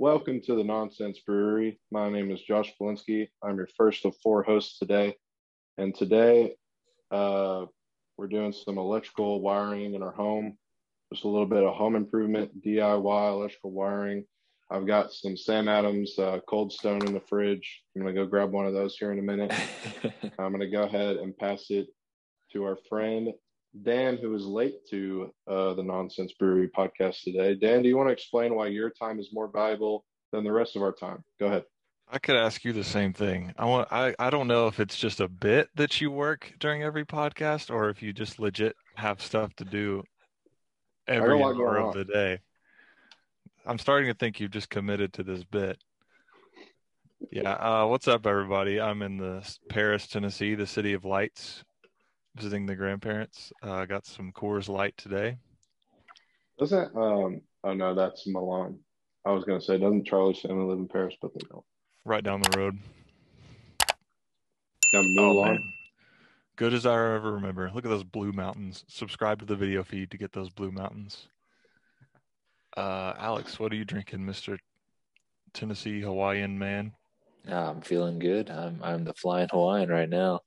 welcome to the Nonsense Brewery. My name is Josh Polinsky. I'm your first of four hosts today. And today, we're doing some electrical wiring in our home, just a little bit of home improvement, DIY electrical wiring. I've got some Sam Adams Cold Stone in the fridge. I'm going to go grab one of those here in a minute. I'm going to go ahead and pass it to our friend Dan, who is late to the Nonsense Brewery podcast today. Dan, do you want to explain why your time is more valuable than the rest of our time? Go ahead. I could ask you the same thing. I don't know if it's just a bit that you work during every podcast or if you just legit have stuff to do every hour of the day. I'm starting to think you've just committed to this bit. Yeah. What's up, everybody? I'm in Paris, Tennessee, the city of lights, visiting the grandparents. I got some Coors Light today. Doesn't oh no, that's Milan. I was gonna say, doesn't Charlie's family live in Paris, but they don't. Right down the road. Yeah, Milan. Man. Good as I ever remember. Look at those blue mountains. Subscribe to the video feed to get those blue mountains. Alex, what are you drinking, Mr. Tennessee Hawaiian man? I'm feeling good. I'm the flying Hawaiian right now.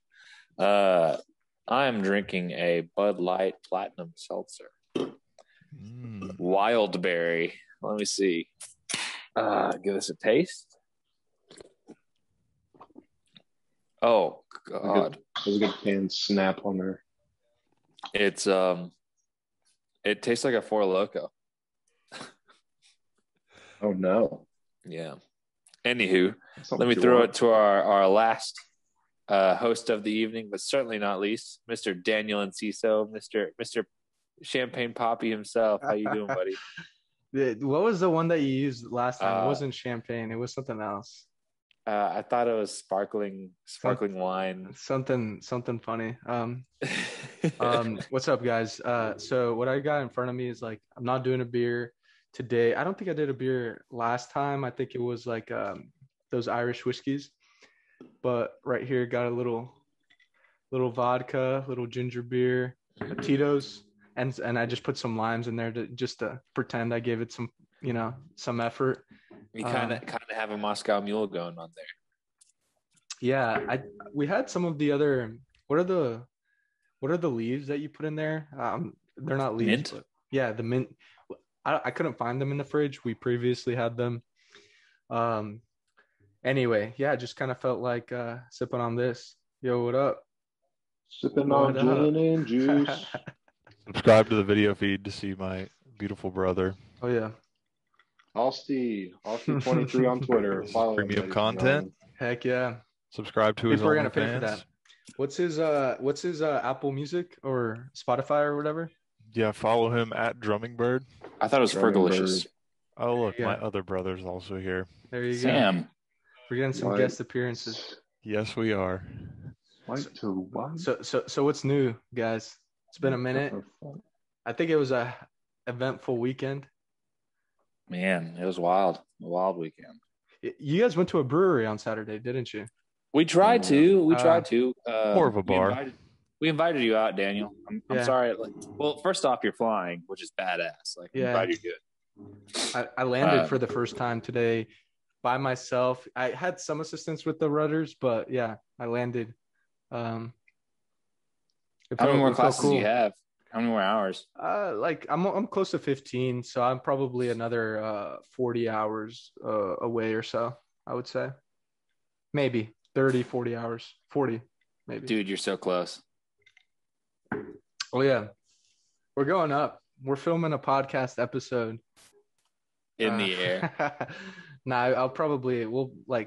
I'm drinking a Bud Light Platinum Seltzer. Wild berry. Let me see. Give us a taste. Oh God! There's a good can snap on there. It's it tastes like a Four Loko. Oh no! Yeah. Anywho, let me throw it to our last host of the evening, but certainly not least, Mr. Daniel Enciso, Mr. Champagne Poppy himself. How you doing, buddy? What was the one that you used last time? It wasn't champagne. It was something else. I thought it was sparkling wine. Something funny. What's up, guys? So what I got in front of me is like, I'm not doing a beer today. I don't think I did a beer last time. I think it was like those Irish whiskeys. But right here, got a little vodka, little ginger beer, Tito's, and I just put some limes in there to pretend I gave it some effort. You kind of have a Moscow Mule going on there. Yeah, we had some of the other. What are the leaves that you put in there? They're not leaves. Mint? But yeah, the mint. I couldn't find them in the fridge. We previously had them. Anyway, yeah, just kind of felt like sipping on this. Yo, what up? Sipping on gin and juice. Subscribe to the video feed to see my beautiful brother. Oh yeah. Austin 23 on Twitter. Follow Premium content. Heck yeah. Subscribe to his People are gonna pay fans. for that. What's his Apple Music or Spotify or whatever? Yeah, follow him at Drummingbird. I thought it was Fergalicious. Oh look, my other brother's also here. There you go. Sam. We're getting some guest appearances. Yes, we are. So what's new, guys? It's been a minute. I think it was a eventful weekend. Man, it was wild. A wild weekend. You guys went to a brewery on Saturday, didn't you? We tried to. More of a bar. We invited you out, Daniel. I'm sorry. Well, first off, you're flying, which is badass. I'm glad you're good. I landed for the first time today by myself. I had some assistance with the rudders, but yeah, I landed. How many more classes do you have? How many more hours? I'm close to 15, so I'm probably another 40 hours away or so, I would say. Maybe 30, 40 hours. 40, maybe. Dude, you're so close. Oh yeah. We're going up. We're filming a podcast episode. In the air. Nah,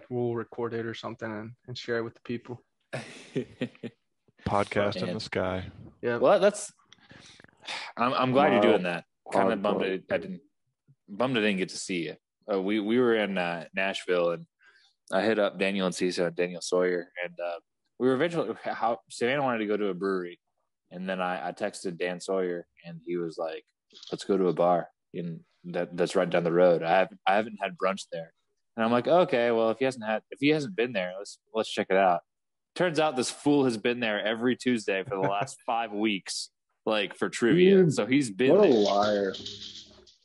we'll record it or something and share it with the people. Podcast in the sky. Yeah. Well, I'm glad you're doing that. Kind of bummed I didn't get to see you. We were in Nashville, and I hit up Daniel Enciso and Daniel Sawyer, and we were eventually. Savannah wanted to go to a brewery, and then I texted Dan Sawyer, and he was like, "Let's go to a bar that's right down the road. I haven't had brunch there," and I'm like, "Okay, well if he hasn't been there, let's check it out." Turns out this fool has been there every Tuesday for the last 5 weeks, for trivia. So he's been what there. A liar.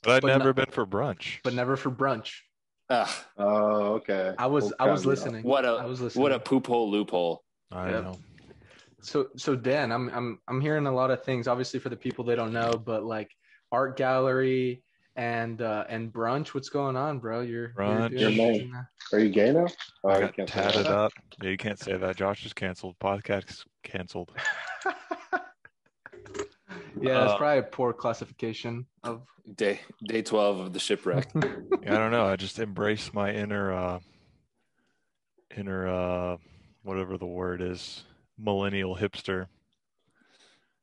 But I've never been for brunch. But never for brunch. Oh, okay. I was listening. What I was listening. a poop hole loophole. I know. So Dan, I'm hearing a lot of things. Obviously, for the people they don't know, but like art gallery and brunch. What's going on, bro? You're Brunch. Your name. Are you gay now? Oh, I you got can't say tatted that. up. Yeah, you can't say that. Josh is canceled. Podcast canceled. Yeah, it's probably a poor classification of Day 12 of the shipwreck. Yeah, I don't know. I just embrace my inner whatever the word is, millennial hipster.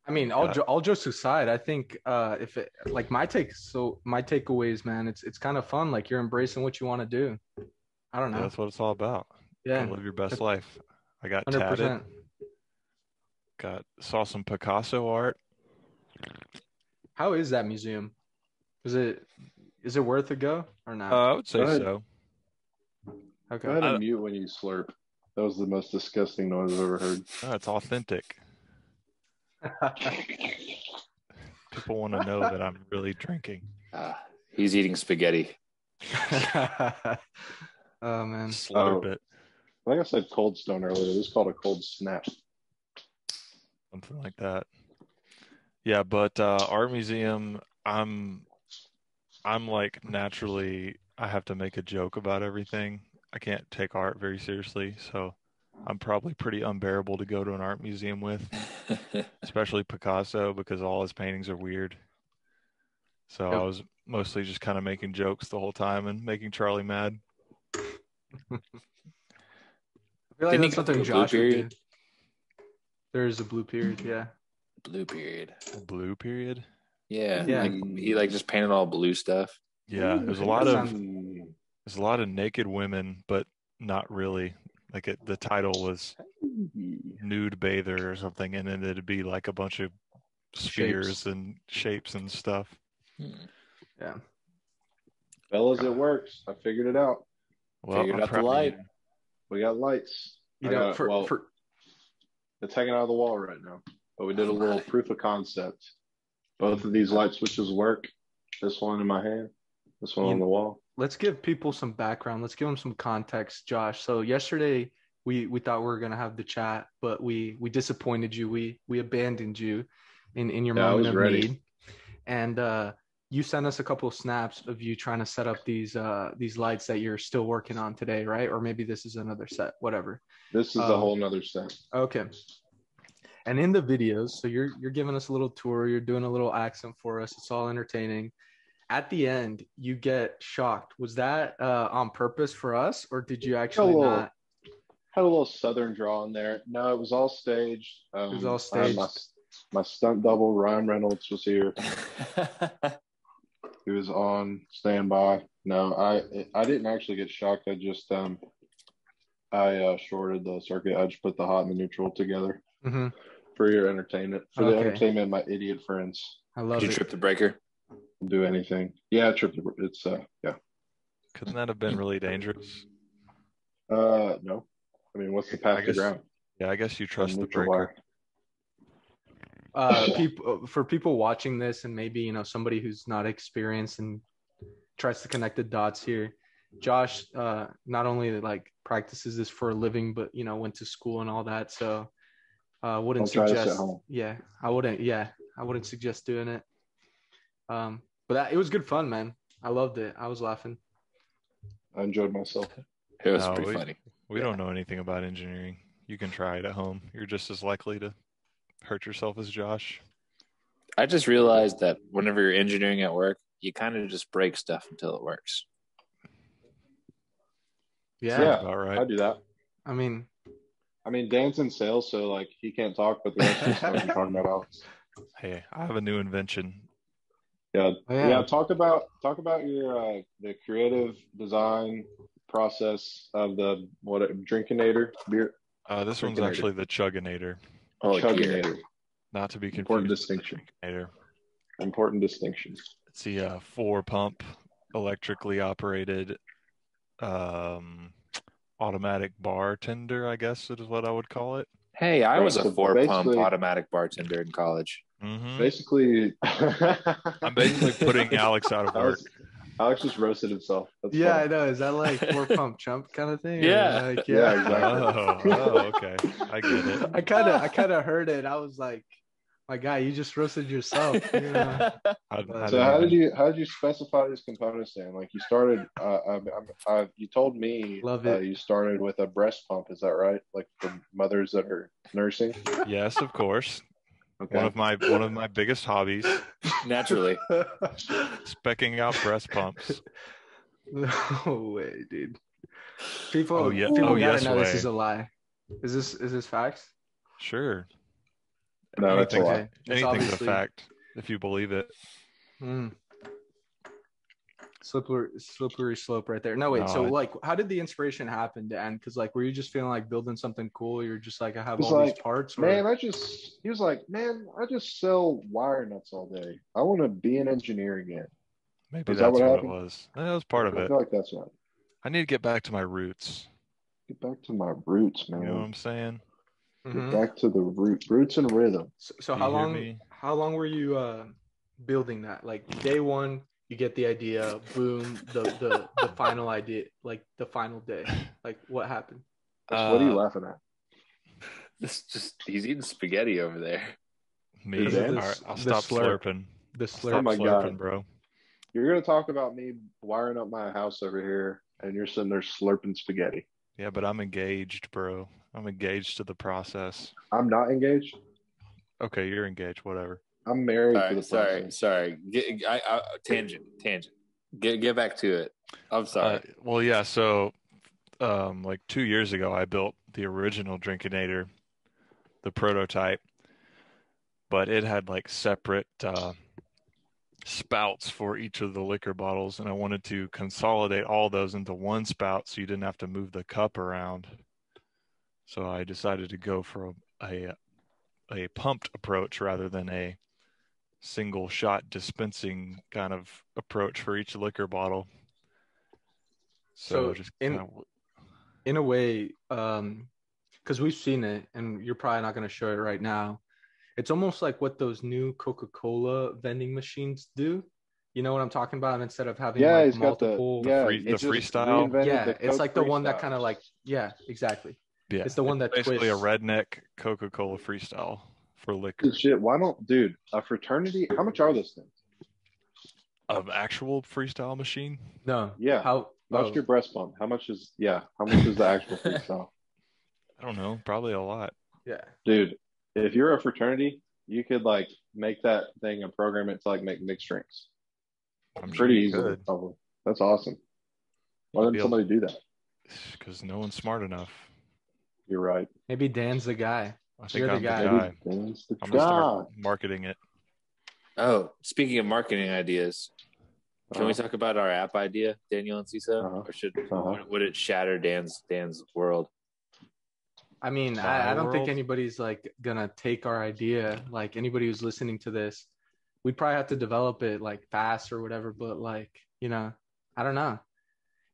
I mean, all jokes aside, I think if it like my takeaways, man, it's kind of fun. Like you're embracing what you want to do. I don't know. Yeah, that's what it's all about. Yeah, live your best life. I got 100%. tatted. Saw some Picasso art. How is that museum? Is it worth a go or not? I would say so. Okay. Go ahead and mute when you slurp. That was the most disgusting noise I've ever heard. It's authentic. People want to know that I'm really drinking. He's eating spaghetti. Oh man, Slurp it. I think I said Cold Stone earlier. This is called a cold snap. Something like that. Yeah, but art museum, I'm like naturally I have to make a joke about everything. I can't take art very seriously, so I'm probably pretty unbearable to go to an art museum with, especially Picasso, because all his paintings are weird. So I was mostly just kind of making jokes the whole time and making Charlie mad. I feel like that's something Josh would do. There's a blue period, yeah. Blue period. A blue period? Yeah. Like, he like just painted all blue stuff. Yeah, there's a lot of naked women, but not really. Like the title was nude bather or something, and then it'd be like a bunch of spheres and shapes and stuff. Yeah. Fellas, it works. I figured it out. Well, Figured out the light. We got lights. It's hanging out of the wall right now. But we did a little proof of concept. Both of these light switches work. This one in my hand, this one on the wall. Let's give people some background. Let's give them some context, Josh. So yesterday we thought we were gonna have the chat, but we disappointed you. We abandoned you in your moment of need. And you sent us a couple of snaps of you trying to set up these lights that you're still working on today, right? Or maybe this is another set, whatever. This is a whole nother set. Okay. And in the videos, so you're giving us a little tour, you're doing a little accent for us. It's all entertaining. At the end, you get shocked. Was that on purpose for us, or did you actually not? Had a little southern draw in there. No, it was all staged. It was all staged. My stunt double, Ryan Reynolds, was here. He was on standby. No, I didn't actually get shocked. I just I shorted the circuit. I just put the hot and the neutral together for your entertainment, for the entertainment of my idiot friends. I love it. Did you trip the breaker? Do anything? Yeah, I tripped. It's yeah. Couldn't that have been really dangerous? No. I mean, what's the path to ground? Yeah, I guess you trust the breaker. People watching this, and maybe somebody who's not experienced and tries to connect the dots here. Josh not only like practices this for a living, but went to school and all that. So wouldn't suggest. Yeah, I wouldn't suggest doing it. But it was good fun, man. I loved it. I was laughing. I enjoyed myself. It was pretty funny. We don't know anything about engineering. You can try it at home. You're just as likely to hurt yourself as Josh. I just realized that whenever you're engineering at work, you kind of just break stuff until it works. Yeah, about right. I do that. I mean, Dan's in sales, so like he can't talk, but the rest of the stuff I'm talking about. Hey, I have a new invention. Yeah, yeah. Talk about your the creative design process of the Drinkinator beer. This one's actually the Chugginator. Oh, Chugginator. Not to be confused. Important distinction. Important distinction. It's the 4-pump, electrically operated, automatic bartender, I guess is what I would call it. Hey, I was a 4-pump automatic bartender in college. Mm-hmm. Basically, I'm basically putting Alex out of work. Alex just roasted himself. That's Yeah, funny. I know. Is that like four pump chump kind of thing? Yeah. Like, Yeah, exactly. Okay. I get it. I kind of heard it. I was like, my guy, you just roasted yourself. You know? So how did you specify these components then? Like you started, you told me Love it. you started with a breast pump. Is that right? Like for mothers that are nursing. Yes, of course. Okay. One of my biggest hobbies. Naturally. Specking out breast pumps. No way, dude. People yes gotta know way. this is a lie. Is this facts? Sure. No, that's a lie. Anything's a fact if you believe it. Slippery slope right there. No, wait. So like, how did the inspiration happen to end? Because like, were you just feeling like building something cool? You're just like, I have all these parts. Man, he was like, man, I just sell wire nuts all day. I want to be an engineer again. Maybe that's what it was. That was part of it. I feel like that's right. I need to get back to my roots. Get back to my roots, man. You know what I'm saying? Get back to the roots and rhythm. So how long were you building that? Like day one, you get the idea, boom, the final idea, like the final day. Like what happened? What are you laughing at? He's eating spaghetti over there. Me? All right, I'll stop slurping. The slurp. Oh my God, bro. You're gonna talk about me wiring up my house over here, and you're sitting there slurping spaghetti. Yeah, but I'm engaged, bro. I'm engaged to the process. I'm not engaged. Okay, you're engaged. Whatever. I'm married to the process. Sorry. Tangent. Get back to it. I'm sorry. Well, yeah. So, like 2 years ago, I built the original Drinkinator, the prototype, but it had like separate spouts for each of the liquor bottles, and I wanted to consolidate all those into one spout so you didn't have to move the cup around. So I decided to go for a pumped approach rather than a single shot dispensing kind of approach for each liquor bottle. So just in a way, because we've seen it, and you're probably not going to show it right now. It's almost like what those new Coca-Cola vending machines do. You know what I'm talking about? Instead of having like multiple, the freestyle. Yeah, it's like the one that kind of like, yeah, exactly. Yeah, it's the one that basically twists. A redneck Coca-Cola freestyle for liquor. Shit, why don't, dude? A fraternity? How much are those things? Of actual freestyle machine? No. Yeah. How much your breast pump? How much is the actual freestyle? I don't know. Probably a lot. Yeah. Dude, if you're a fraternity, you could like make that thing and program it to like make mixed drinks. I'm pretty easy. Probably. That's awesome. Why didn't somebody do that? Because no one's smart enough. You're right. Maybe Dan's the guy. I think I'm the guy. I'm gonna start marketing it. Oh, speaking of marketing ideas, can we talk about our app idea, Daniel and Cisa? Or would it shatter Dan's world? I mean, I don't think anybody's like gonna take our idea. Like anybody who's listening to this, we'd probably have to develop it like fast or whatever. But like, you know, I don't know.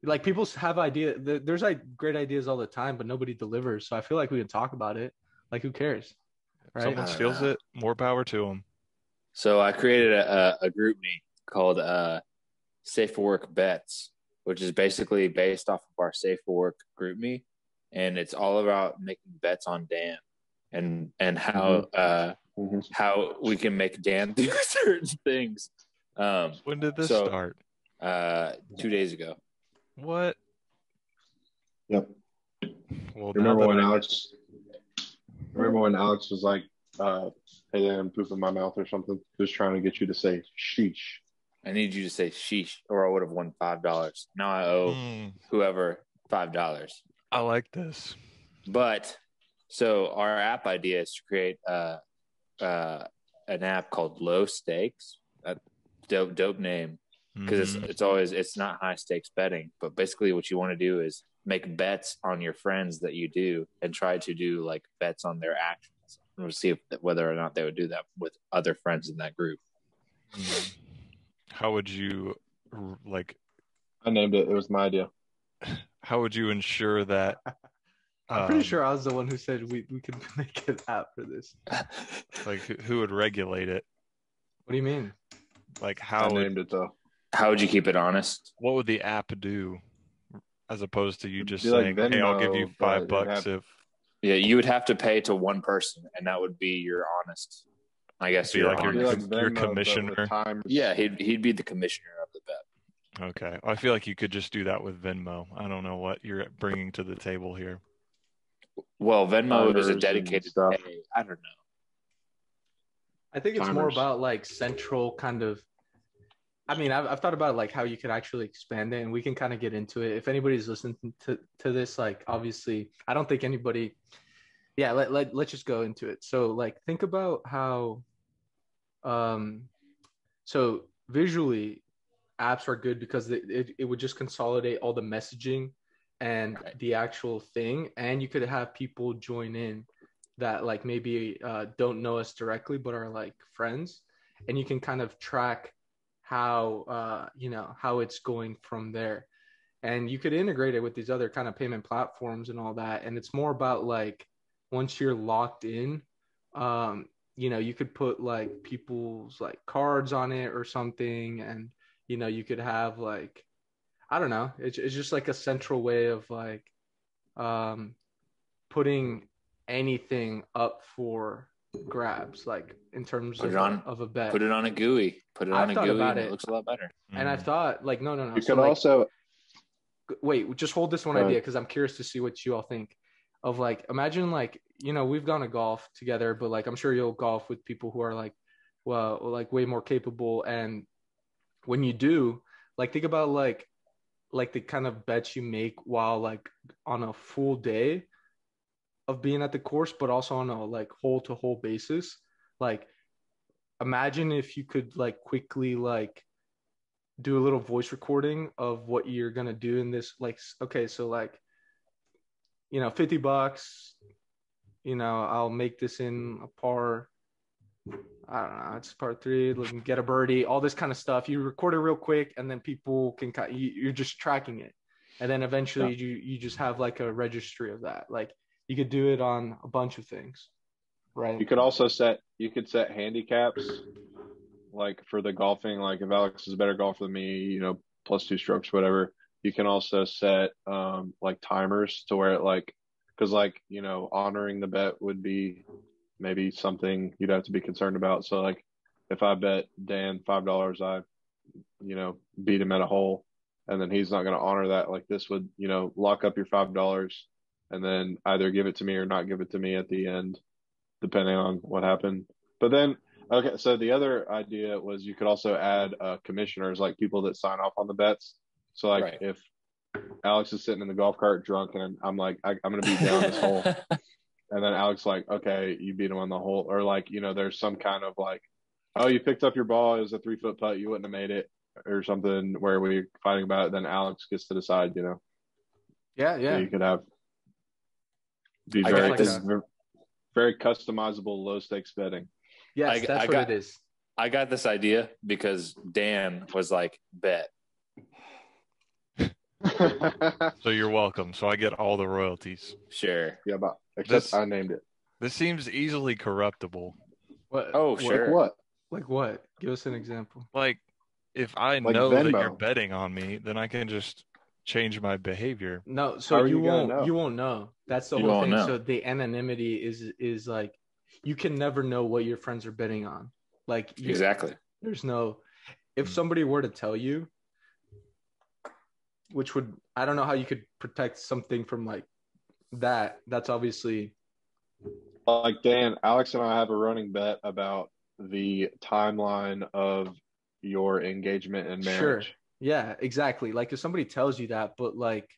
Like people have ideas. There's like great ideas all the time, but nobody delivers. So I feel like we can talk about it. Like who cares? Right? Someone steals it. More power to them. So I created a group me called Safe for Work Bets, which is basically based off of our Safe for Work group me, and it's all about making bets on Dan and how how we can make Dan do certain things. When did this start? 2 days ago. What? Yep. Well, remember when Alex was like, hey, I'm pooping my mouth or something? Just trying to get you to say sheesh. I need you to say sheesh, or I would have won $5. Now I owe whoever $5. I like this. But so our app idea is to create an app called Low Stakes. Dope name. Because it's not high stakes betting, but basically what you want to do is make bets on your friends that you do and try to do like bets on their actions. And we'll see whether or not they would do that with other friends in that group. How would you like? I named it. It was my idea. How would you ensure that? I'm pretty sure I was the one who said we could make an app for this. Like who would regulate it? What do you mean? Like how? I named it though. How would you keep it honest? What would the app do as opposed to you just like saying, Venmo, "Hey, I'll give you $5 if." Yeah, you would have to pay to one person, and that would be your honest. I guess Be like your Venmo, commissioner. Yeah, he'd be the commissioner of the bet. Okay, I feel like you could just do that with Venmo. I don't know what you're bringing to the table here. Well, Venmo is a dedicated pay. I don't know. I think it's more about like central kind of. I mean, I've thought about like how you could actually expand it, and we can kind of get into it. If anybody's listening to this, like obviously, I don't think anybody. Yeah, let's just go into it. So like, think about how. So visually, apps are good because it would just consolidate all the messaging and the actual thing, and you could have people join in that like maybe don't know us directly but are like friends, and you can kind of track how how it's going from there, and you could integrate it with these other kind of payment platforms and all that. And it's more about like once you're locked in, you could put like people's like cards on it or something, and you could have like, I don't know, it's just like a central way of like putting anything up for grabs, like in terms of a bet. Put it on a GUI. Put it on a GUI. It looks a lot better. And I thought like, no. You could also wait. Just hold this one idea because I'm curious to see what you all think of. Like, imagine like we've gone to golf together, but like I'm sure you'll golf with people who are like, well, like way more capable. And when you do, like, think about like the kind of bets you make while like on a full day of being at the course, but also on a like hole to hole basis. Like, imagine if you could like quickly like do a little voice recording of what you're gonna do in this. Like, okay, so like $50, I'll make this in a par. I don't know, it's par 3, get a birdie, all this kind of stuff. You record it real quick, and then people can you're just tracking it, and then eventually you just have like a registry of that. Like, you could do it on a bunch of things, right? You could also set handicaps, like for the golfing. Like if Alex is a better golfer than me, plus 2 strokes, whatever. You can also set like timers to where it like, because like honoring the bet would be maybe something you'd have to be concerned about. So like if I bet Dan $5, I beat him at a hole, and then he's not going to honor that. Like this would lock up your $5, and then either give it to me or not give it to me at the end, depending on what happened. But then, okay, so the other idea was you could also add commissioners, like people that sign off on the bets. So like if Alex is sitting in the golf cart drunk and I'm like, I'm going to beat down this hole. And then Alex like, okay, you beat him on the hole. Or like, there's some kind of like, oh, you picked up your ball. It was a 3-foot putt. You wouldn't have made it or something where we're fighting about it. Then Alex gets to decide, Yeah. So you could have be very customizable, low stakes betting. Yes, that's what it is. I got this idea because Dan was like, bet. So you're welcome. So I get all the royalties. Sure. Yeah, but except I named it. This seems easily corruptible. What? Oh, sure. Like what? Like what? Give us an example. Like, if I know Venmo. that you're betting on me, then I can just change my behavior. No, so you won't know. That's the whole thing. So the anonymity is like, you can never know what your friends are betting on. Like, exactly. There's no, if somebody were to tell you, which would, I don't know how you could protect something from like that. That's obviously like Dan, Alex and I have a running bet about the timeline of your engagement and marriage. Sure. Yeah, exactly. Like if somebody tells you that, but like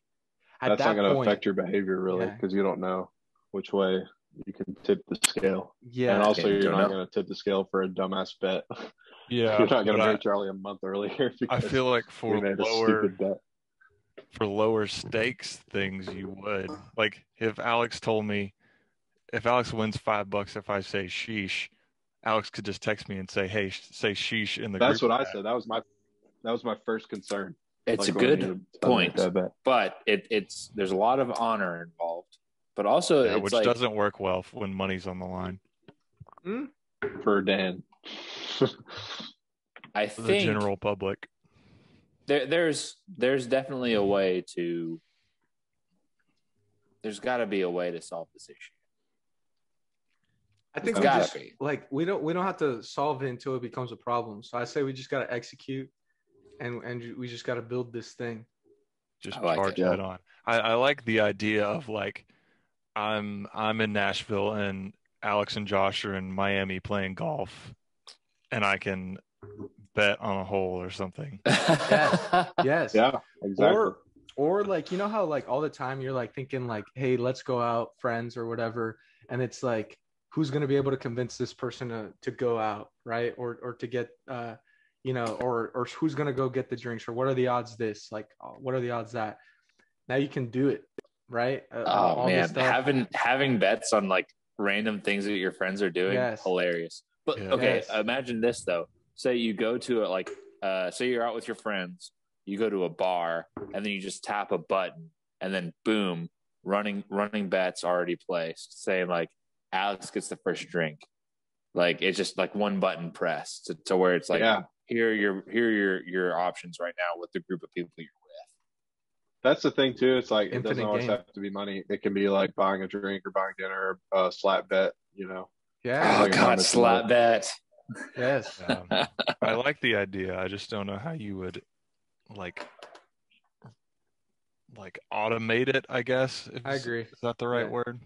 that's not going to affect your behavior really, because you don't know which way you can tip the scale. Yeah. And also you're not going to tip the scale for a dumbass bet. Yeah. You're not going to marry Charlie a month earlier. I feel like for lower stakes things, you would. Like if Alex wins $5 if I say sheesh, Alex could just text me and say, hey, say sheesh in the group. That's what I said. That was my first concern. It's a good point, but there's a lot of honor involved, but also which doesn't work well when money's on the line. For Dan. I think the general public. there's definitely a way to. There's got to be a way to solve this issue. I think we don't have to solve it until it becomes a problem. So I say we just got to execute, and we just got to build this thing. Just charge head on. I like the idea of like I'm in Nashville and Alex and Josh are in Miami playing golf, and I can bet on a hole or something. Yes. Yeah, exactly. Or like, you know how like all the time you're like thinking like, hey, let's go out, friends or whatever, and it's like, who's going to be able to convince this person to go out, right? Or to get, or who's going to go get the drinks, or what are the odds this, like, what are the odds that? Now you can do it, right? Oh man, having bets on like random things that your friends are doing, hilarious. But okay, imagine this though. Say you go to say you're out with your friends, you go to a bar, and then you just tap a button, and then boom, running bets already placed, saying like, Alex gets the first drink. Like it's just like one button press to where it's like, here are your options right now with the group of people you're with. That's the thing too. It's like it doesn't always have to be money. It can be like buying a drink or buying dinner, slap bet. Yeah. Oh God, slap bet. Yes. I like the idea. I just don't know how you would like automate it. I guess. I agree. Is that the right word?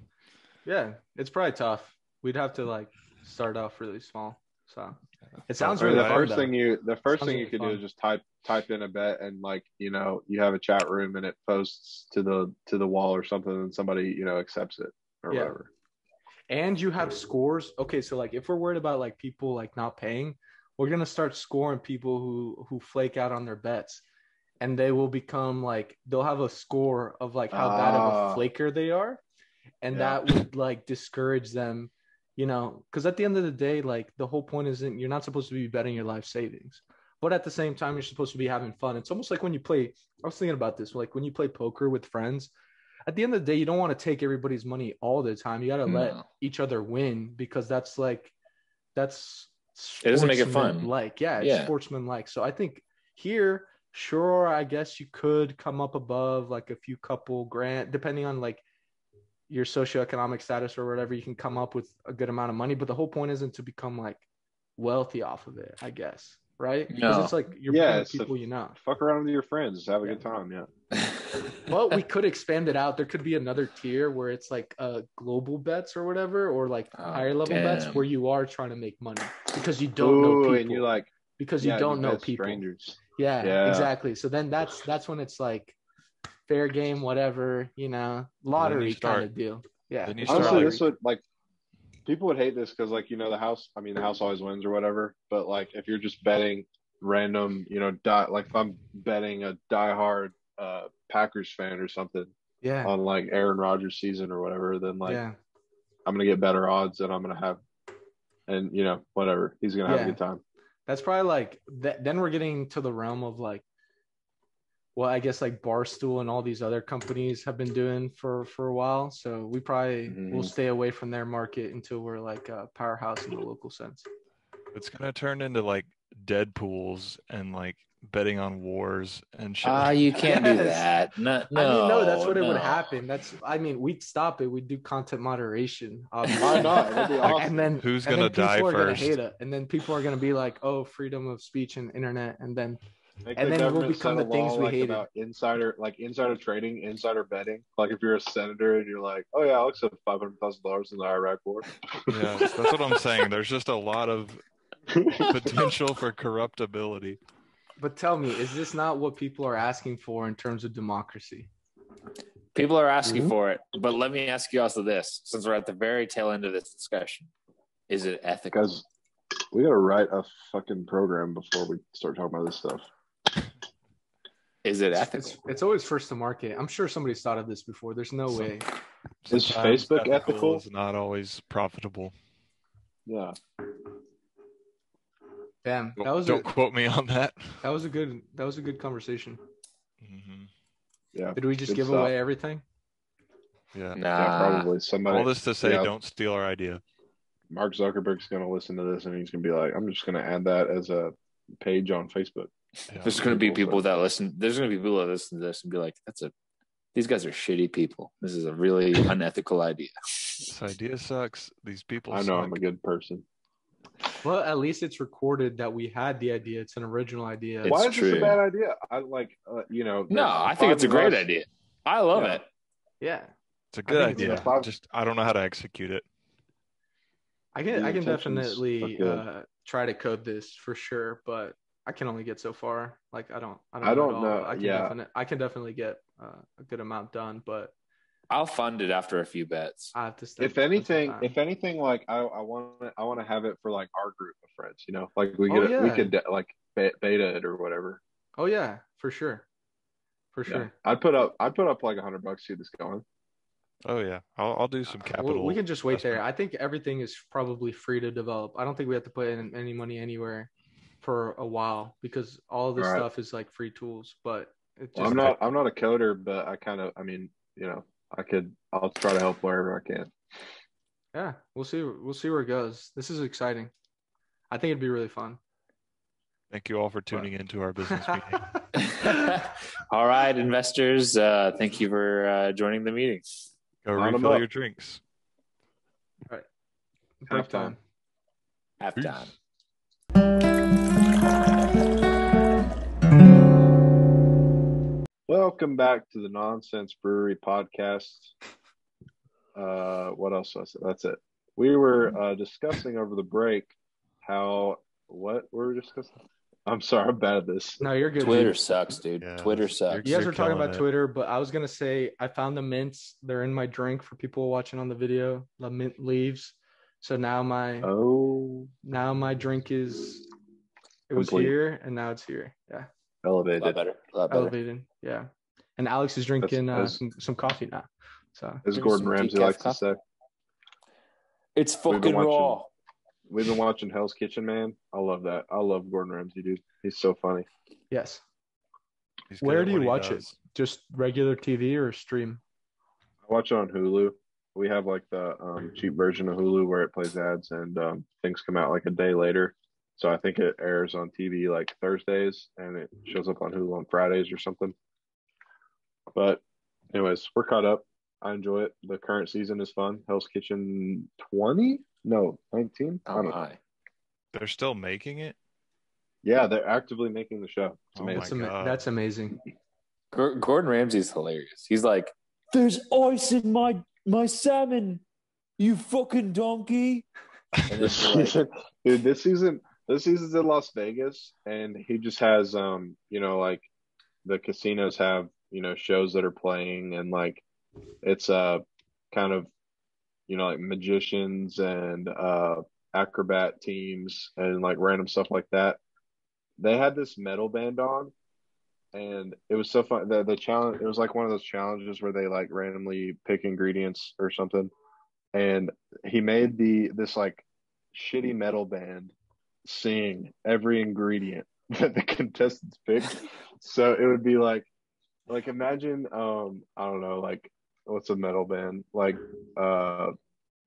Yeah, it's probably tough. We'd have to like start off really small. So it sounds really fun. The first thing you could do is just type in a bet, and like you have a chat room and it posts to the wall or something, and somebody accepts it or whatever. And you have scores. Okay, so like if we're worried about like people like not paying, we're gonna start scoring people who flake out on their bets, and they will become like they'll have a score of like how bad of a flaker they are. And that would like discourage them, because at the end of the day, like the whole point isn't you're not supposed to be betting your life savings, but at the same time, you're supposed to be having fun. It's almost like when you play, I was thinking about this, like when you play poker with friends, at the end of the day, you don't want to take everybody's money all the time. You got to let each other win because it doesn't make it fun. It's sportsman-like. So I think here, sure, I guess you could come up above like a few couple grand, depending on like your socioeconomic status or whatever, you can come up with a good amount of money, but the whole point isn't to become like wealthy off of it, I guess, right? Because it's like you're playing with people fuck around with your friends, have a good time. But we could expand it out. There could be another tier where it's like global bets or whatever, or like higher level bets where you are trying to make money because you don't know people, and you like because you don't know people, strangers. Exactly. So then that's when it's like fair game, whatever, lottery kind of deal. Yeah. Honestly, this would like people would hate this because like the house always wins or whatever. But like if you're just betting random, like if I'm betting a diehard Packers fan or something, on like Aaron Rodgers season or whatever, then like I'm gonna get better odds and I'm gonna have, and whatever, he's gonna have a good time. That's probably like then we're getting to the realm of like, well, I guess like Barstool and all these other companies have been doing for a while. So we probably will stay away from their market until we're like a powerhouse in the local sense. It's going to turn into like Deadpools and like betting on wars and shit. You can't do that. No, that's what it would happen. We'd stop it. We'd do content moderation. Obviously. Why not? It'd be awesome. And then who's going to die first? Gonna hate it. And then people are going to be like, oh, freedom of speech and internet. And then we'll become the things we hate about insider trading, insider betting. Like if you're a senator and you're like, oh yeah, I'll accept $500,000 in the Iraq War. Yeah, that's what I'm saying. There's just a lot of potential for corruptibility. But tell me, is this not what people are asking for in terms of democracy? People are asking for it, but let me ask you also this: since we're at the very tail end of this discussion, is it ethical? Guys, we gotta write a fucking program before we start talking about this stuff. Is it ethical? It's always first to market. I'm sure somebody's thought of this before. There's no way. Is Facebook ethical? It's not always profitable. Yeah. Damn, don't quote me on that. That was a good conversation. Mm-hmm. Yeah. Did we just give away everything? Yeah. Yeah, probably. Somebody. All this to say, don't steal our idea. Mark Zuckerberg's going to listen to this and he's going to be like, I'm just going to add that as a page on Facebook. Yeah, there's going to be people that listen. There's going to be people that listen to this and be like, these guys are shitty people. This is a really unethical idea. This idea sucks. These people I know suck. I'm a good person. Well, at least it's recorded that we had the idea. It's an original idea. Why is this a bad idea? I like, No, I think it's a great idea. I love it. Yeah. It's a good idea. I don't know how to execute it. I can definitely try to code this for sure, but I can only get so far. Like I don't know. I can definitely get a good amount done, but I'll fund it after a few bets. I have to if anything, like I want to have it for like our group of friends, like we could like beta it or whatever. Oh yeah, for sure. Yeah. I'd put up like $100 to see this going. Oh yeah, I'll do some capital. We can just wait there. I think everything is probably free to develop. I don't think we have to put in any money anywhere for a while because all of this stuff is like free tools. But I'm not a coder, but I'll try to help wherever I can. Yeah, we'll see where it goes. This is exciting. I think it'd be really fun. Thank you all for tuning into our business meeting. All right, investors. Thank you for joining the meeting. Go refill your drinks. All right. Halftime. Welcome back to the Nonsense Brewery podcast. What else was it? That's it. We were discussing over the break what were we discussing? I'm sorry, I'm bad at this. No, you're good. Twitter sucks, dude. Yeah, Twitter sucks. You guys were talking about Twitter, but I was going to say I found the mints. They're in my drink for people watching on the video, the mint leaves. So now my drink is, it was here and now it's here. Yeah. Elevated. A lot better. Elevated. Yeah. And Alex is drinking some coffee now. So as Gordon Ramsay likes to say. It's fucking raw. We've been watching Hell's Kitchen, man. I love that. I love Gordon Ramsay, dude. He's so funny. Yes. Where do you watch it? Just regular TV or stream? I watch it on Hulu. We have like the cheap version of Hulu where it plays ads and things come out like a day later. So I think it airs on TV like Thursdays and it shows up on Hulu on Fridays or something. But anyways, we're caught up. I enjoy it. The current season is fun. Hell's Kitchen 20? No, 19? I don't know. They're still making it? Yeah, they're actively making the show. It's amazing. That's amazing. Gordon Ramsay's hilarious. He's like, there's ice in my salmon, you fucking donkey. And this season's in Las Vegas, and he just has like the casinos have shows that are playing, and like it's kind of like magicians and acrobat teams and like random stuff like that. They had this metal band on, and it was so fun. The challenge, it was like one of those challenges where they like randomly pick ingredients or something, and he made this like shitty metal band sing every ingredient that the contestants picked. So it would be like imagine I don't know, like what's a metal band like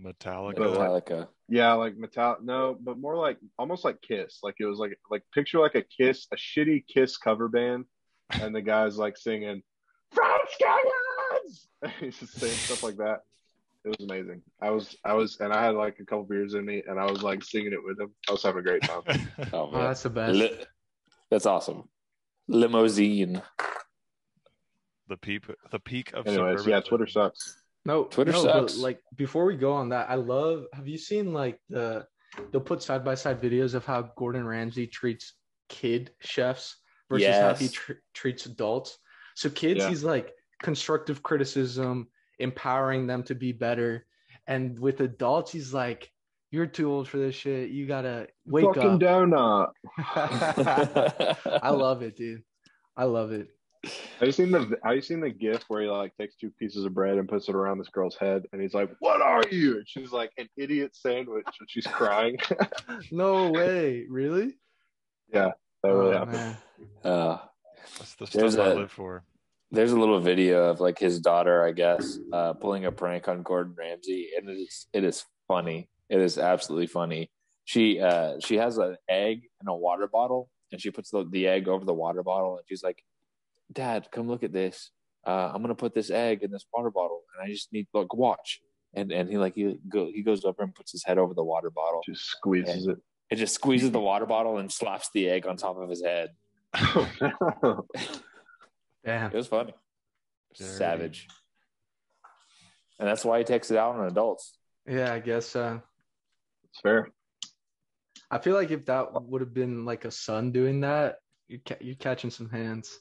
Metallica. Yeah, like no, but more like almost like Kiss. Like it was like picture like a shitty Kiss cover band, and the guy's like singing "From Skylines." He's just saying stuff like that. It was amazing. I was, and I had like a couple beers in me, and I was like singing it with him. I was having a great time. Oh man, that's the best. That's awesome. Limousine. The peak of. Anyways, yeah, Twitter sucks. No, Twitter sucks. But like before we go on that, have you seen like they'll put side by side videos of how Gordon Ramsay treats kid chefs versus how he treats adults. So kids, he's like constructive criticism, empowering them to be better, and with adults, he's like, "You're too old for this shit. You gotta wake up." Fucking donut. I love it, dude. I love it. Have you seen the GIF where he like takes two pieces of bread and puts it around this girl's head, and he's like, "What are you?" And she's like, "An idiot sandwich," and she's crying. No way, really? Yeah, that really happened. That's the stuff I live for. There's a little video of like his daughter, I guess, pulling a prank on Gordon Ramsay, and it is funny. It is absolutely funny. She has an egg in a water bottle, and she puts the egg over the water bottle, and she's like, "Dad, come look at this. I'm gonna put this egg in this water bottle, and I just need watch." And he goes over and puts his head over the water bottle, just squeezes it. It just squeezes the water bottle and slaps the egg on top of his head. Damn. It was funny. Savage. And that's why he takes it out on adults. Yeah, I guess it's fair. I feel like if that would have been like a son doing that, you're catching some hands.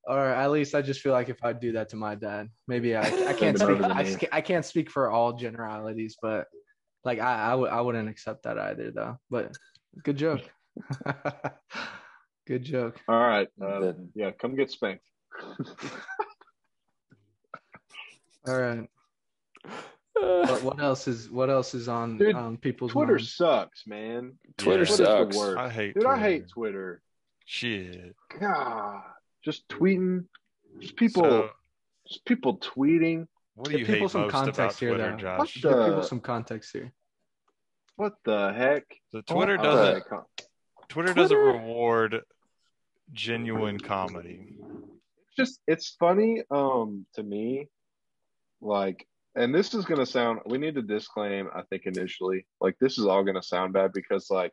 Or at least I just feel like if I do that to my dad, maybe I can't speak. I can't speak for all generalities, but like I wouldn't accept that either, though. But good joke. Good joke. All right, yeah, come get spanked. All right. What else is on people's Twitter minds? sucks, man. Twitter sucks. I hate Twitter. I hate Twitter. Shit. God, just tweeting. Just people tweeting. What do you people hate some most context about here, Twitter, though. Josh? Give people some context here. What the heck? So Twitter doesn't reward genuine comedy. It's funny to me, like, and this is gonna sound, we need to disclaim, I think, initially, like, this is all gonna sound bad because, like,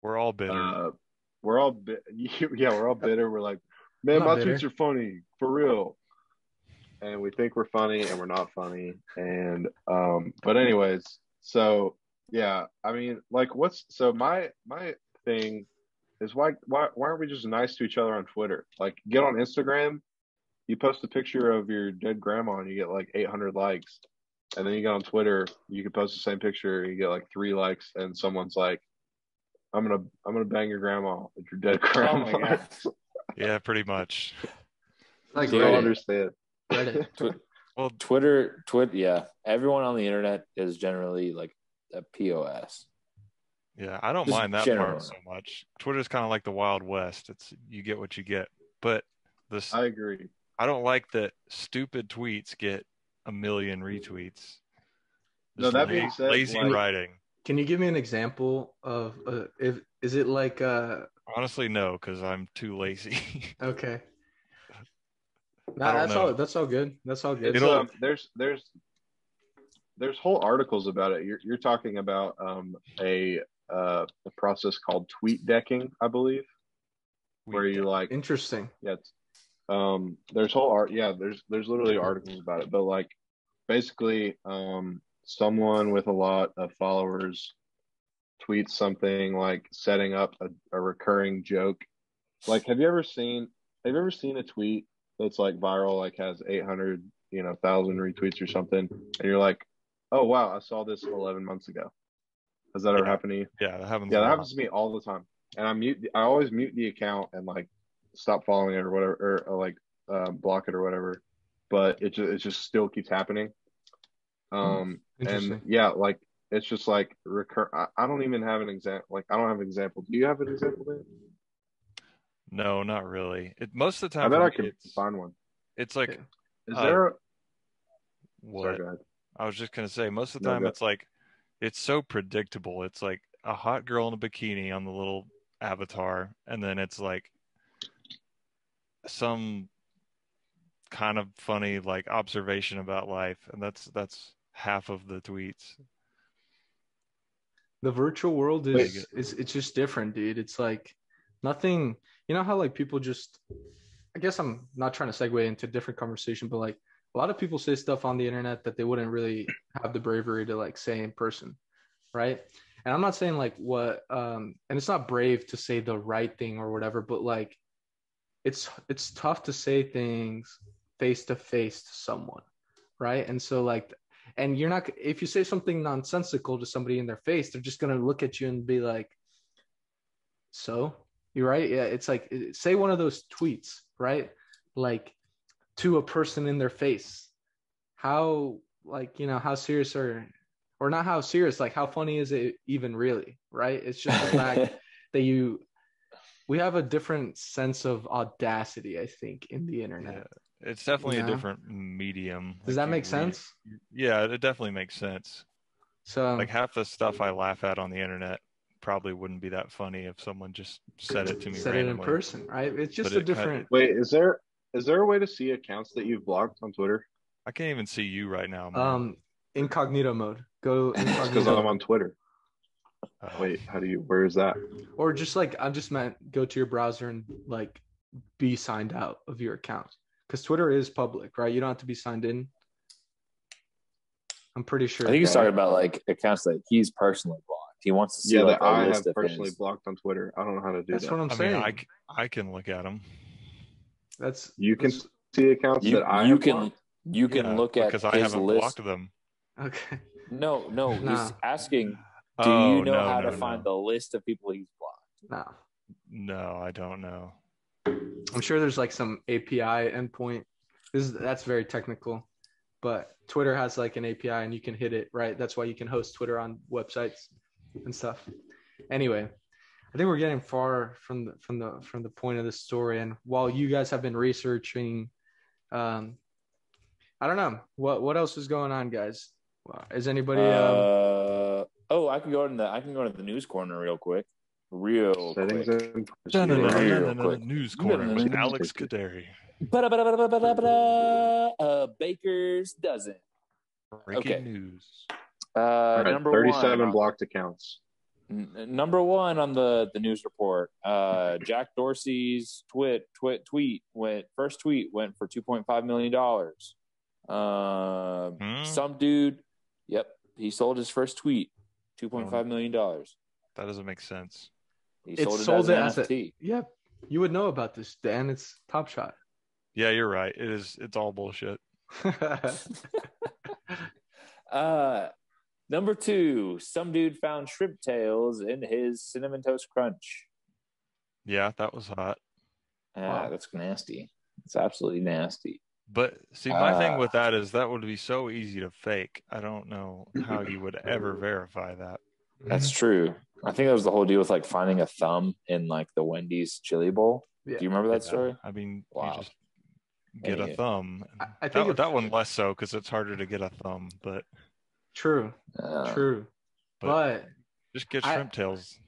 we're all bitter. We're all bitter. We're like, man, my tweets are funny for real, and we think we're funny and we're not funny. And but anyways, so yeah, I mean, like, my thing is, why aren't we just nice to each other on Twitter? Like, get on Instagram, you post a picture of your dead grandma and you get like 800 likes, and then you get on Twitter, you can post the same picture and you get like 3 likes, and someone's like, I'm gonna bang your grandma with your dead grandma. Oh my God. Yeah, pretty much. Like, I don't understand. Well, Twitter, yeah. Everyone on the internet is generally like a POS. Yeah, I don't mind that part so much. Twitter's kind of like the Wild West. It's you get what you get. But I agree. I don't like that stupid tweets get 1 million retweets. No, that being said, lazy writing. Can you give me an example of is it like Honestly, no, because I'm too lazy. Okay. That's all good. That's all good. There's whole articles about it. You're talking about a process called tweet decking, I believe, where you like interesting. Yeah. There's there's literally articles about it, but like basically someone with a lot of followers tweets something like setting up a recurring joke. Like, have you ever seen a tweet that's like viral, like has 800,000 retweets or something, and you're like, oh wow, I saw this 11 months ago. Has that ever happened to you? Yeah, that happens. Yeah, that happens to me all the time. And I always mute the account and like stop following it or whatever, or like block it or whatever. But it just still keeps happening. And yeah, like it's just like I don't even have an example. Like, I don't have an example. Do you have an example, Dan? No, not really. Most of the time, I bet I could find one. It's like, is there? What? Sorry, go ahead. I was just gonna say, most of the time, it's like, it's so predictable. It's like a hot girl in a bikini on the little avatar, and then it's like some kind of funny like observation about life, and that's half of the tweets. The virtual world is it's just different, dude. It's like nothing. You know how like people just, I guess I'm not trying to segue into a different conversation, but like a lot of people say stuff on the internet that they wouldn't really have the bravery to like say in person, right? And I'm not saying like what and it's not brave to say the right thing or whatever, but like it's tough to say things face to face to someone, right? And so like, and you're not, if you say something nonsensical to somebody in their face, they're just going to look at you and be like, so you're right. Yeah. It's like, say one of those tweets, right? Like to a person in their face, how, like, you know, how serious or not how serious, like how funny is it even really? Right. It's just the fact that we have a different sense of audacity, I think, in the internet. Yeah. It's definitely a different medium. Does that make sense? Yeah, it definitely makes sense. So like half the stuff I laugh at on the internet probably wouldn't be that funny if someone just said it to me said randomly. it in person, right? It's just But a different. Wait, is there a way to see accounts that you've blocked on Twitter? I can't even see you right now, man. Incognito mode. Go incognito. Because I'm on Twitter. Oh. Wait, where is that? Or just like I just meant go to your browser and like be signed out of your account, because Twitter is public, right? You don't have to be signed in. I'm pretty sure. I think he's talking about like accounts that he's personally blocked. He wants to see Yeah, like that a I list have of personally his. blocked on Twitter. I don't know how to do That's that. what I'm I saying. mean, I can look at them. You can see accounts that I you have can blocked? you can look at because his I haven't list. blocked them. Okay. No, he's asking. Do Oh, you know no, how no, to find the list of people he's blocked? No. No, I don't know. I'm sure there's like some API endpoint. That's very technical, but Twitter has like an API and you can hit it, right? That's why you can host Twitter on websites and stuff. Anyway, I think we're getting far from the point of the story. And while you guys have been researching, I don't know what else is going on, guys. Is anybody? I can go into the news corner real quick. Real quick. News corner with Alex Kaderi. Baker's dozen. Breaking news. Right, Number 37 one, blocked accounts. Number one on the news report. Jack Dorsey's tweet went for $2.5 million. Some dude, he sold his first tweet, $2.5 million. That doesn't make sense. He sold it as an NFT. Yep, you would know about this, Dan. It's Top Shot. Yeah, you're right. It's all bullshit. Number two, some dude found shrimp tails in his Cinnamon Toast Crunch. Yeah, that was hot. Wow. That's nasty. It's absolutely nasty. But see, my thing with that is that would be so easy to fake. I don't know how you would ever verify that. That's true. I think that was the whole deal with like finding a thumb in like the Wendy's chili bowl. Yeah. Do you remember that story? I mean, wow. You just get a thumb. I think that one less so because it's harder to get a thumb, but true. But just get shrimp tails.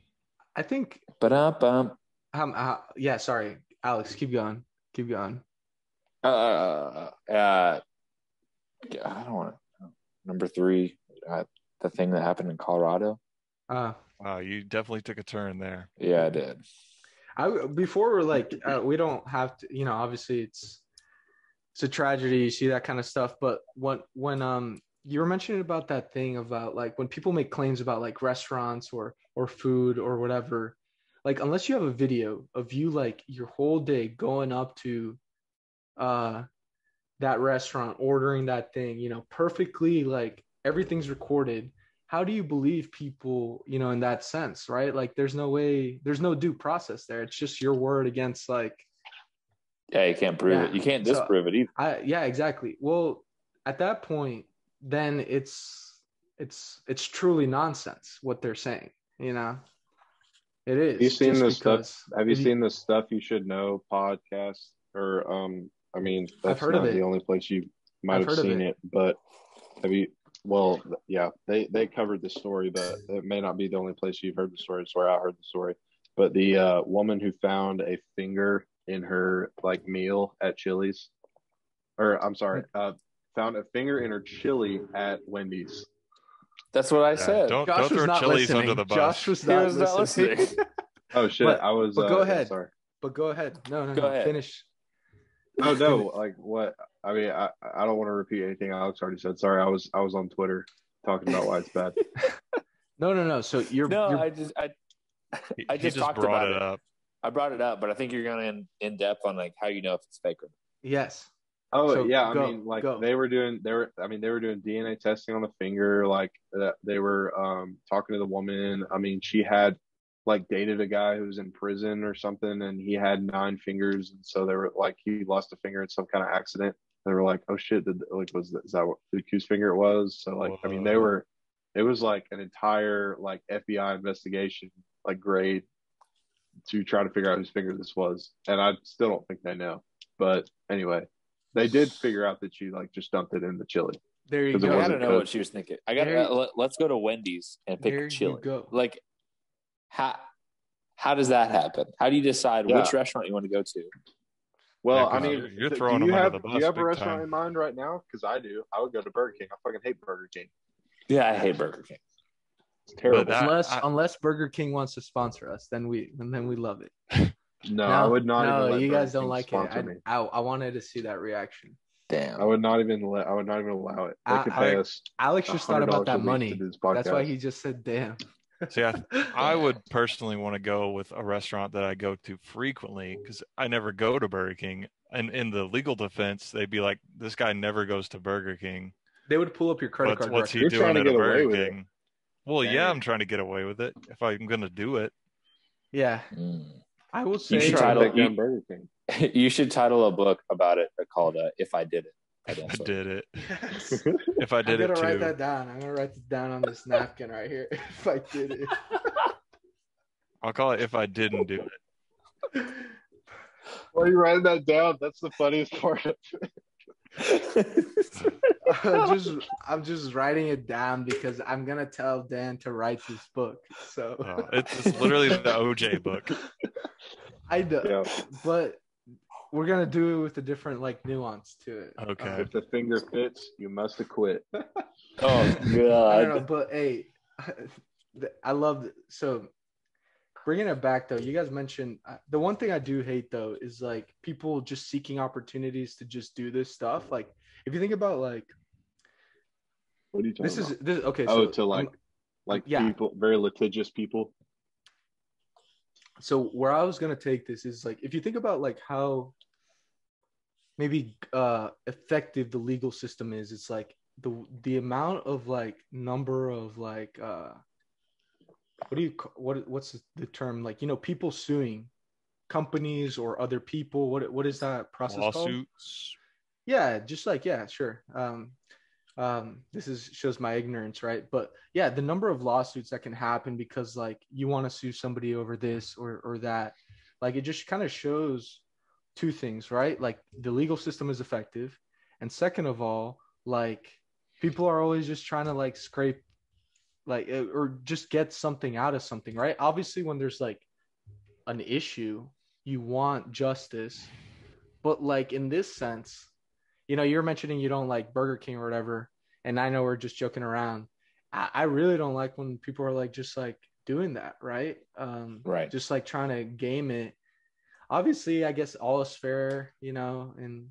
I think. Yeah, sorry, Alex. Keep going. I don't want to. Number three, the thing that happened in Colorado. Wow, you definitely took a turn there. Yeah, I did. Before we're like, we don't have to, obviously it's a tragedy. You see that kind of stuff. But when you were mentioning about that thing about like when people make claims about like restaurants or food or whatever, like unless you have a video of you like your whole day going up to that restaurant, ordering that thing, perfectly, like everything's recorded. How do you believe people, in that sense, right? Like there's no due process there. It's just your word against like. Yeah, you can't prove it. You can't disprove it either. Yeah, exactly. Well, at that point, then it's truly nonsense what they're saying, It is. Have you seen this stuff? Have you seen the Stuff You Should Know podcast? Or I mean, that's not the only place you might have seen it, but have you? Well, yeah, they covered the story, but it may not be the only place you've heard the story. It's where I heard the story. But the woman who found a finger in her like meal at Chili's, or I'm sorry, found a finger in her chili at Wendy's. That's what I said. Don't throw Chili's under the bus. Josh was not listening. Oh shit! But, I was. But go ahead. Sorry. But go ahead. No. Go ahead. Finish. Oh no! Like what? I mean, I don't want to repeat anything Alex already said. Sorry, I was on Twitter talking about why it's bad. No. So I just talked brought about it up. I brought it up, but I think you're going in depth on like how you know if it's fake or not. Yes. Oh so yeah, I mean, like they were doing DNA testing on the finger. Like they were talking to the woman. I mean, she had like dated a guy who was in prison or something, and he had 9 fingers, and so they were like he lost a finger in some kind of accident. They were like, oh shit, is that what whose finger it was? So like, I mean, it was like an entire like FBI investigation, like grade, to try to figure out whose finger this was, and I still don't think they know. But anyway, they did figure out that she like just dumped it in the chili. There you go. I don't know what she was thinking. Let's go to Wendy's and pick a chili. Go. Like, How does that happen? How do you decide which restaurant you want to go to? Well, Yeah, I mean, you're throwing them under the bus. Do you have a big restaurant time. in mind right now? Because I do. I would go to Burger King. I fucking hate Burger King. Yeah, I hate Burger King. It's terrible. Unless Burger King wants to sponsor us, then we love it. No, I would not even let you Burger guys don't King like sponsor it. me. I wanted to see that reaction. Damn. I would not even allow it. They could pay us. Alex just thought about that $100 money. That's why he just said, "Damn." See, I would personally want to go with a restaurant that I go to frequently because I never go to Burger King. And in the legal defense, they'd be like, "This guy never goes to Burger King." They would pull up your credit card. What's he doing at a Burger King? Well, yeah, I'm trying to get away with it if I'm going to do it. Yeah, I will say you should title a book about it called "If I Did It." I did it. Yes. If I did it too. I'm gonna write that down. I'm gonna write this down on this napkin right here. If I did it. I'll call it "If I Didn't Do It." Why are you writing that down? That's the funniest part of it. I'm just writing it down because I'm gonna tell Dan to write this book. So it's literally the OJ book. I know, but we're gonna do it with a different nuance to it. Okay. If the finger fits, you must acquit. Oh I God! don't know, but hey, I love it. So bringing it back though, you guys mentioned the one thing I do hate though is people just seeking opportunities to just do this stuff. Like if you think about what are you talking about? This okay. Oh, so people, very litigious people. So where I was gonna take this is if you think about how maybe effective the legal system is, it's the amount of number of what's the term people suing companies or other people. What is that process called? Lawsuits. Yeah, just sure. This shows my ignorance, right? But yeah, the number of lawsuits that can happen because you want to sue somebody over this or that, it just kind of shows two things, right? The legal system is effective, and second of all, people are always just trying to scrape or just get something out of something, right? Obviously when there's an issue, you want justice, but in this sense, you're mentioning you don't like Burger King or whatever, and I know we're just joking around. I really don't like when people are just doing that, right? Right. Just trying to game it. Obviously, I guess all is fair, and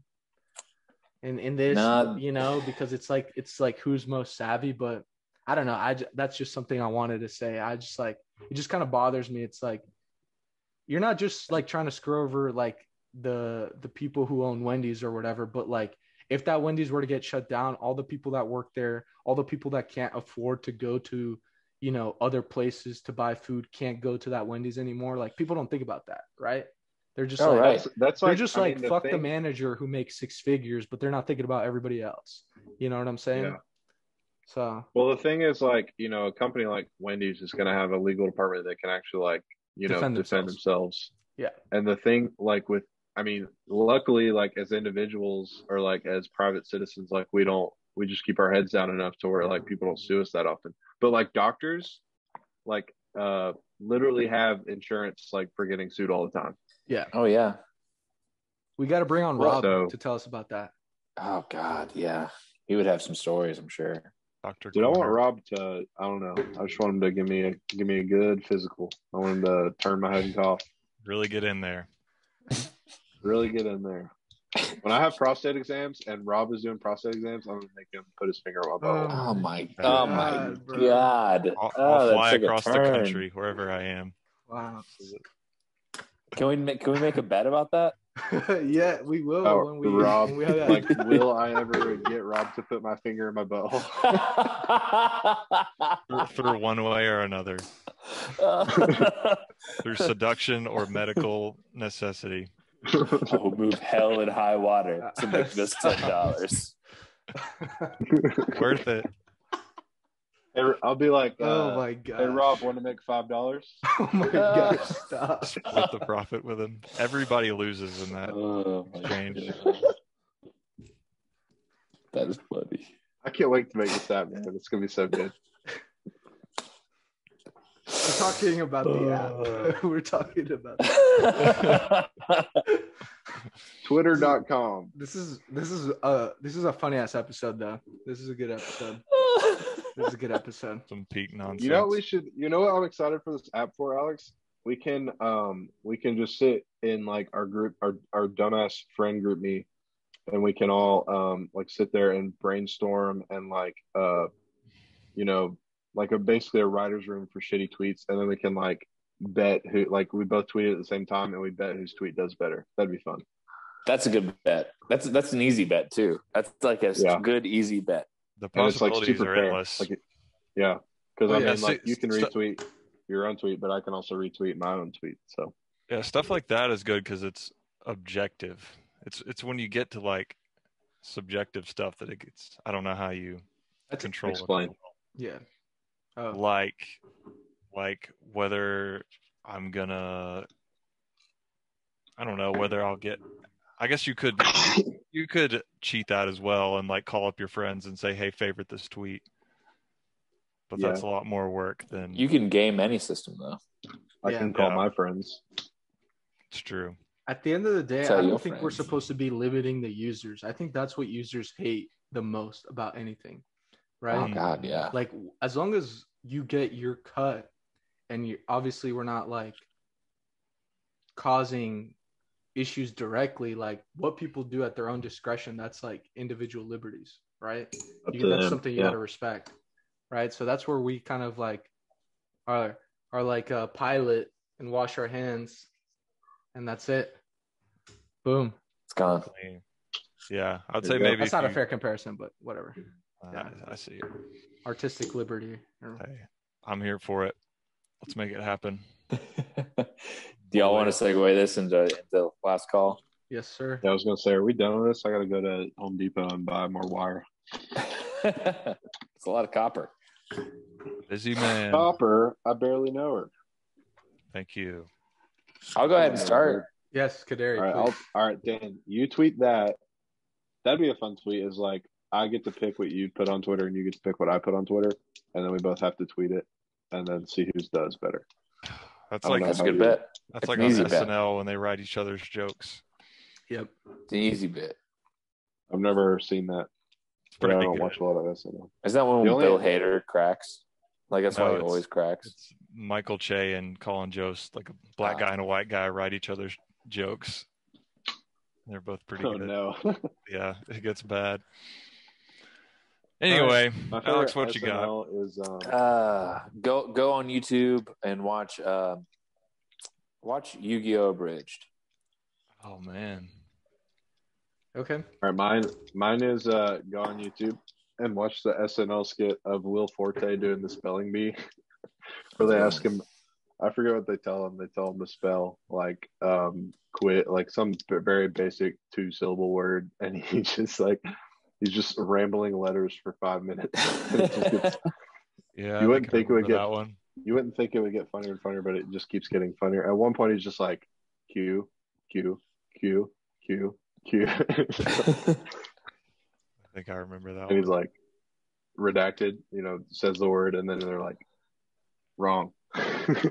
in this, because it's who's most savvy. But I don't know. That's just something I wanted to say. I just it just kind of bothers me. It's you're not just trying to screw over the people who own Wendy's or whatever, but if that Wendy's were to get shut down, all the people that work there, all the people that can't afford to go to, other places to buy food can't go to that Wendy's anymore. People don't think about that, right? They're just they're just fuck the manager who makes six figures, but they're not thinking about everybody else. You know what I'm saying? Yeah. So well, the thing is a company like Wendy's is going to have a legal department that can actually defend themselves. Yeah. And the thing luckily as individuals or as private citizens, we just keep our heads down enough to where people don't sue us that often. But doctors literally have insurance for getting sued all the time. Yeah. Oh yeah. We got to bring on Rob to tell us about that. Oh God, yeah. He would have some stories, I'm sure. Dr. Dude, I want Rob to, I don't know. I just want him to give me a good physical. I want him to turn my head and cough. Really get in there. Really get in there. When I have prostate exams and Rob is doing prostate exams, I'm gonna make him put his finger on my butthole. Oh my God! I'll fly across the country wherever I am. Wow. Can we make a bet about that? Yeah, we will. Rob, will I ever get Rob to put my finger in my butthole? Through one way or another. Through seduction or medical necessity. I will move hell and high water to make this $10. Worth it. Hey, I'll be oh my God. Hey, Rob, want to make $5? Oh my God, stop. Split the profit with him. Everybody loses in that exchange. That is funny. I can't wait to make this happen, man. It's going to be so good. talking about the app. We're talking about Twitter.com. This is a funny ass episode though. This is a good episode. Some peak nonsense. You know what we should? You know what I'm excited for this app for, Alex? We can just sit in like our group, our dumbass friend group me, and we can all like sit there and brainstorm and like like basically a writer's room for shitty tweets, and then we can like bet who, like we both tweet at the same time and we bet whose tweet does better. That'd be fun. That's a good bet. That's an easy bet too. That's like a good easy bet. The possibilities like are endless. Like because like you can retweet your own tweet, but I can also retweet my own tweet. So yeah, stuff like that is good because it's objective. It's when you get to like subjective stuff that it gets. I don't know how you control explain. it. Yeah. Oh. Like whether I'm gonna. I don't know whether I'll get. I guess you could cheat that as well and like call up your friends and say, "Hey, favorite this tweet." But that's a lot more work than you can game any system though. I can call my friends. It's true. At the end of the day, I don't think we're supposed to be limiting the users. I think that's what users hate the most about anything, right? Oh God, yeah. Like as long as you get your cut, and obviously we're not like causing issues directly, like what people do at their own discretion, that's like individual liberties, right? That's something you got to respect, right? So that's where we kind of like are like a pilot and wash our hands, and that's it. Boom, it's gone. Yeah, I'd say maybe that's not a fair comparison, but whatever. I see it. Artistic liberty. Hey, I'm here for it. Let's make it happen. Do y'all want to segue this into the last call? Yes, sir. Yeah, I was gonna say, are we done with this? I gotta go to Home Depot and buy more wire. It's a lot of copper. Busy man. Copper, I barely know her. Thank you. I'll go ahead and start. Yes, Kaderi. All right, Dan, you tweet that. That'd be a fun tweet. Is like I get to pick what you put on Twitter, and you get to pick what I put on Twitter, and then we both have to tweet it, and then see whose does better. That's a good bet. That's like on SNL when they write each other's jokes. Yep, it's an easy bet. I've never seen that. I don't watch a lot of SNL. Is that when Bill Hader cracks? Like that's why he always cracks. It's Michael Che and Colin Jost, like a black guy and a white guy, write each other's jokes. They're both pretty good. No. Yeah, it gets bad. Anyway, Alex, what you got? Is, go on YouTube and watch Yu-Gi-Oh! Abridged. Oh man. Okay. All right, mine is go on YouTube and watch the SNL skit of Will Forte doing the spelling bee, where they ask him, I forget what they tell him. They tell him to spell like quit, like some very basic 2-syllable word, and he's just rambling letters for 5 minutes. Yeah, you wouldn't think it would get that one. You wouldn't think it would get funnier and funnier, but it just keeps getting funnier. At one point, he's just like Q, Q, Q, Q, Q. I think I remember that. And he's like redacted, says the word, and then they're like wrong. Good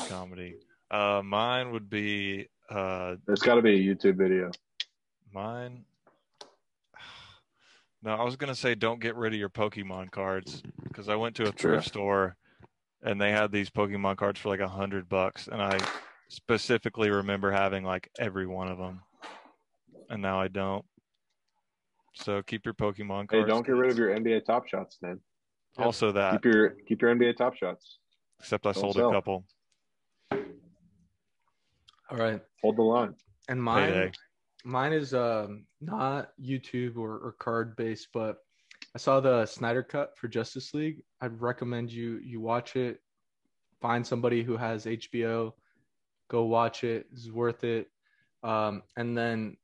comedy. Mine would be it's got to be a YouTube video. Mine. No, I was gonna say don't get rid of your Pokemon cards because I went to a thrift store and they had these Pokemon cards for like $100, and I specifically remember having like every one of them, and now I don't. So keep your Pokemon cards. Hey, don't get rid of your NBA Top Shots, man. Also that. Keep your NBA Top Shots. Except I sold a couple. All right. Hold the line. And mine is not YouTube or card based, but I saw the Snyder Cut for Justice League. I'd recommend you watch it. Find somebody who has HBO. Go watch it. It's worth it. And then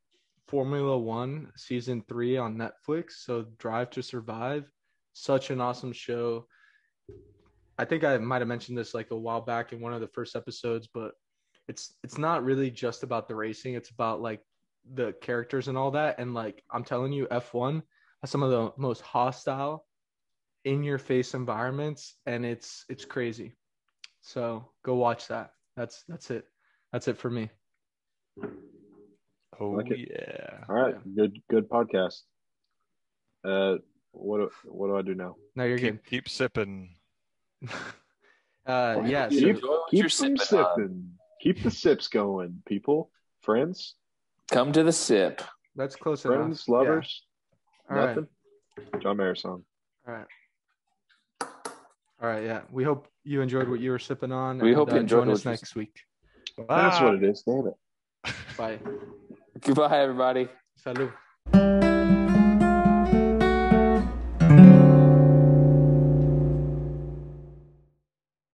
Formula One Season 3 on Netflix. So Drive to Survive. Such an awesome show. I think I might have mentioned this like a while back in one of the first episodes, but it's not really just about the racing. It's about like the characters and all that. And like I'm telling you, F1 has some of the most hostile in your face environments, and it's crazy. So go watch that. That's it. That's it for me. Oh, like yeah. All right. Yeah. Good podcast. What do I do now? No, you're good. Keep sipping. Yeah. Keep sipping. Keep the sips going, people. Friends. Come to the sip. That's close Friends, enough. lovers. Yeah. Nothing. Right. John Mayer song. All right. Yeah. We hope you enjoyed what you were sipping on. We hope you enjoyed. Join us next week. Bye. That's what it is. Damn it. Bye. Goodbye, everybody. Salud.